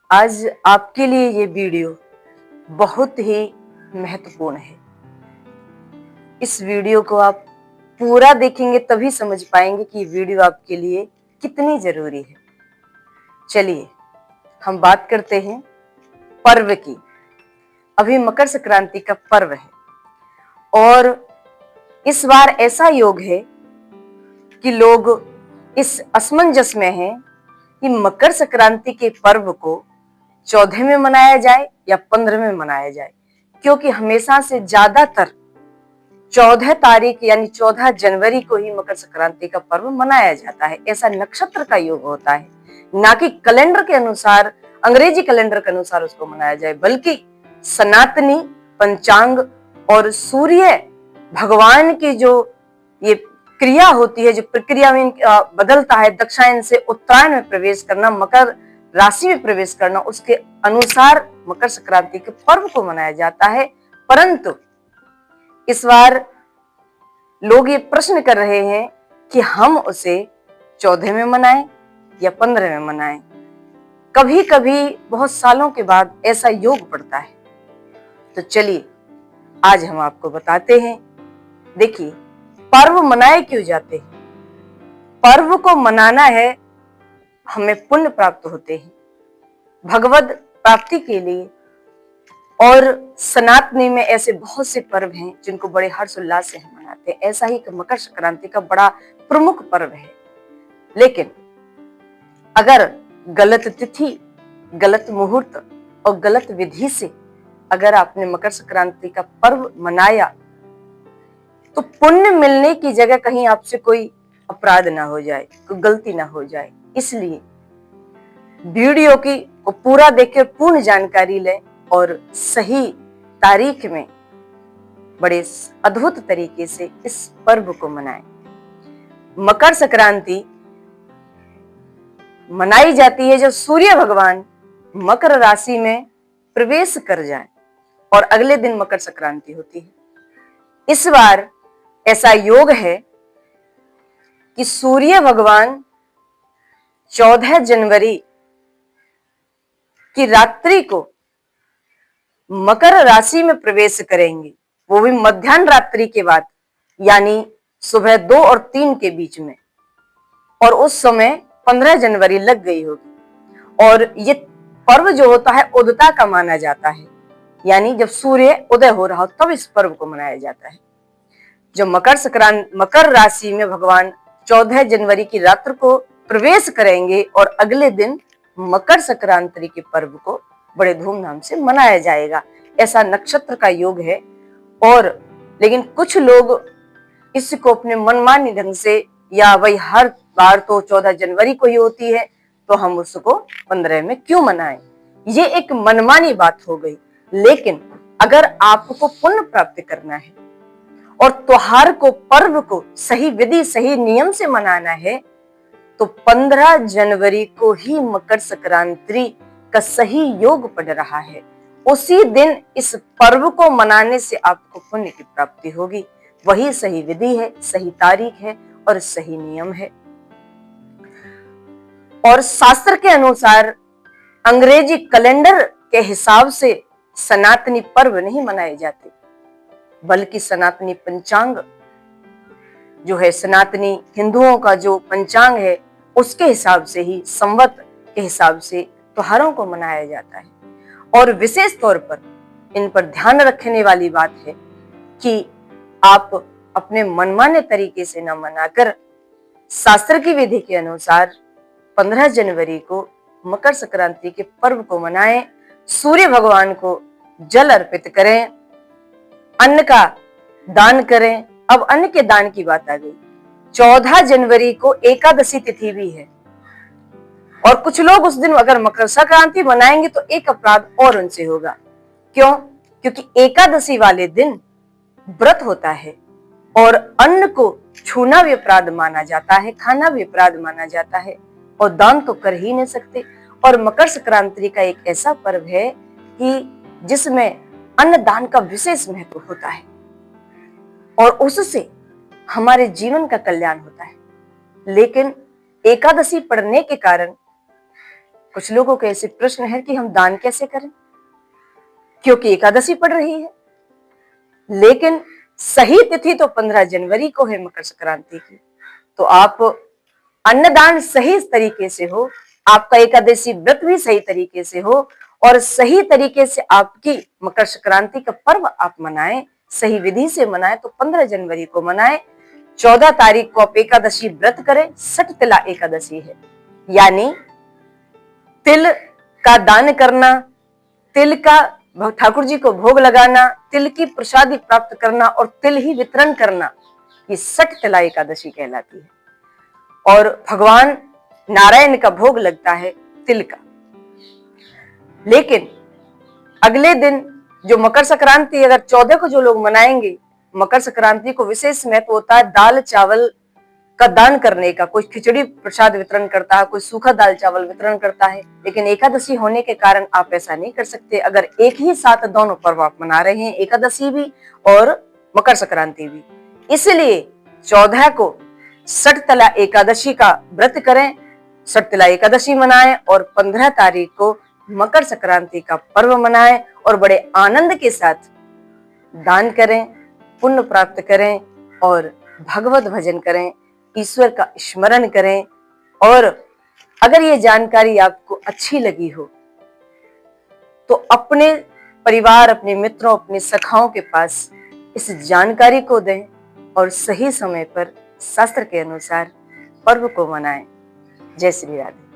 आज आपके लिए ये वीडियो बहुत ही महत्वपूर्ण है। इस वीडियो को आप पूरा देखेंगे तभी समझ पाएंगे कि वीडियो आपके लिए कितनी जरूरी है। चलिए हम बात करते हैं पर्व की। अभी मकर संक्रांति का पर्व है और इस बार ऐसा योग है कि लोग इस असमंजस में हैं कि मकर संक्रांति के पर्व को 14 में मनाया जाए या 15 में मनाया जाए, क्योंकि हमेशा से ज्यादातर 14 तारीख यानी 14 जनवरी को ही मकर संक्रांति का पर्व मनाया जाता है। ऐसा नक्षत्र का योग होता है, ना कि कैलेंडर के अनुसार, अंग्रेजी कैलेंडर के अनुसार उसको मनाया जाए, बल्कि सनातनी पंचांग और सूर्य भगवान की जो ये क्रिया होती है, जो प्रक्रिया में बदलता है, दक्षिणायन से उत्तरायण में प्रवेश करना, मकर राशि में प्रवेश करना, उसके अनुसार मकर संक्रांति के पर्व को मनाया जाता है। परंतु इस बार लोग ये प्रश्न कर रहे हैं कि हम उसे 14 में मनाएं या 15 में मनाएं। कभी कभी बहुत सालों के बाद ऐसा योग पड़ता है। तो चलिए आज हम आपको बताते हैं। देखिए, पर्व मनाए क्यों जाते हैं? पर्व को मनाना है, हमें पुण्य प्राप्त होते हैं भगवत प्राप्ति के लिए। और सनातनी में ऐसे बहुत से पर्व हैं जिनको बड़े हर्षोल्लास से हम मनाते हैं। ऐसा ही मकर संक्रांति का बड़ा प्रमुख पर्व है। लेकिन अगर गलत तिथि, गलत मुहूर्त और गलत विधि से अगर आपने मकर संक्रांति का पर्व मनाया तो पुण्य मिलने की जगह कहीं आपसे कोई अपराध ना हो जाए, कोई गलती ना हो जाए। इसलिए वीडियो की को पूरा देखकर पूर्ण जानकारी लें और सही तारीख में बड़े अद्भुत तरीके से इस पर्व को मनाएं। मकर संक्रांति मनाई जाती है जब सूर्य भगवान मकर राशि में प्रवेश कर जाए और अगले दिन मकर संक्रांति होती है। इस बार ऐसा योग है कि सूर्य भगवान 14 जनवरी की रात्रि को मकर राशि में प्रवेश करेंगे, वो भी मध्याह्न रात्रि के बाद, यानी सुबह 2 और 3 के बीच में। और उस समय 15 जनवरी लग गई होगी। और ये पर्व जो होता है उदता का माना जाता है, यानी जब सूर्य उदय हो रहा हो तब इस पर्व को मनाया जाता है। जब मकर राशि में भगवान 14 जनवरी की रात्रि को प्रवेश करेंगे और अगले दिन मकर संक्रांति के पर्व को बड़े धूमधाम से मनाया जाएगा। ऐसा नक्षत्र का योग है। और लेकिन कुछ लोग इसको अपने मनमानी ढंग से, या वही हर बार तो 14 जनवरी को ही होती है तो हम उसको 15 में क्यों मनाएं, ये एक मनमानी बात हो गई। लेकिन अगर आपको पुण्य प्राप्त करना है और त्योहार को, पर्व को सही विधि, सही नियम से मनाना है तो 15 जनवरी को ही मकर संक्रांति का सही योग पड़ रहा है। उसी दिन इस पर्व को मनाने से आपको पुण्य की प्राप्ति होगी। वही सही विधि है, सही तारीख है और सही नियम है। और शास्त्र के अनुसार अंग्रेजी कैलेंडर के हिसाब से सनातनी पर्व नहीं मनाए जाते, बल्कि सनातनी पंचांग जो है, सनातनी हिंदुओं का जो पंचांग है उसके हिसाब से ही, संवत के हिसाब से त्योहारों को मनाया जाता है। और विशेष तौर पर इन पर ध्यान रखने वाली बात है कि आप अपने मनमाने तरीके से न मनाकर शास्त्र की विधि के अनुसार 15 जनवरी को मकर संक्रांति के पर्व को मनाएं। सूर्य भगवान को जल अर्पित करें, अन्न का दान करें। अब अन्न के दान की बात आ गई। 14 जनवरी को एकादशी तिथि भी है और कुछ लोग उस दिन अगर मकर संक्रांति मनाएंगे तो एक अपराध और उनसे होगा। क्यों? क्योंकि एकादशी वाले दिन व्रत होता है और अन्न को छूना भी अपराध माना जाता है, खाना भी अपराध माना जाता है, और दान तो कर ही नहीं सकते। और मकर संक्रांति का एक ऐसा पर्व है कि जिसमें अन्न दान का विशेष महत्व होता है और उससे हमारे जीवन का कल्याण होता है। लेकिन एकादशी पढ़ने के कारण कुछ लोगों के ऐसे प्रश्न है कि हम दान कैसे करें, क्योंकि एकादशी पड़ रही है। लेकिन सही तिथि तो 15 जनवरी को है मकर संक्रांति की। तो आप अन्नदान सही तरीके से हो, आपका एकादशी व्रत भी सही तरीके से हो और सही तरीके से आपकी मकर संक्रांति का पर्व आप मनाएं, सही विधि से मनाएं तो 15 जनवरी को मनाएं। 14 तारीख को आप एकादशी व्रत करें, सठ तिला एकादशी है, यानी तिल का दान करना, तिल का ठाकुर जी को भोग लगाना, तिल की प्रसादी प्राप्त करना और तिल ही वितरण करना, ये सठ तिला एकादशी कहलाती है। और भगवान नारायण का भोग लगता है तिल का। लेकिन अगले दिन जो मकर संक्रांति, अगर 14 को जो लोग मनाएंगे, मकर संक्रांति को विशेष महत्व होता है दाल चावल का दान करने का। कोई खिचड़ी प्रसाद वितरण करता है, कोई सूखा दाल चावल वितरण करता है। लेकिन एकादशी होने के कारण आप ऐसा नहीं कर सकते। अगर एक ही साथ दोनों पर्व आप मना रहे हैं, एकादशी भी और मकर संक्रांति भी, इसलिए 14 को सठतला एकादशी का व्रत करें, सठतला एकादशी मनाएं और 15 तारीख को मकर संक्रांति का पर्व मनाएं और बड़े आनंद के साथ दान करें, पुण्य प्राप्त करें और भगवत भजन करें, ईश्वर का स्मरण करें। और अगर ये जानकारी आपको अच्छी लगी हो तो अपने परिवार, अपने मित्रों, अपने सखाओं के पास इस जानकारी को दें और सही समय पर शास्त्र के अनुसार पर्व को मनाएं। जय श्री राधे।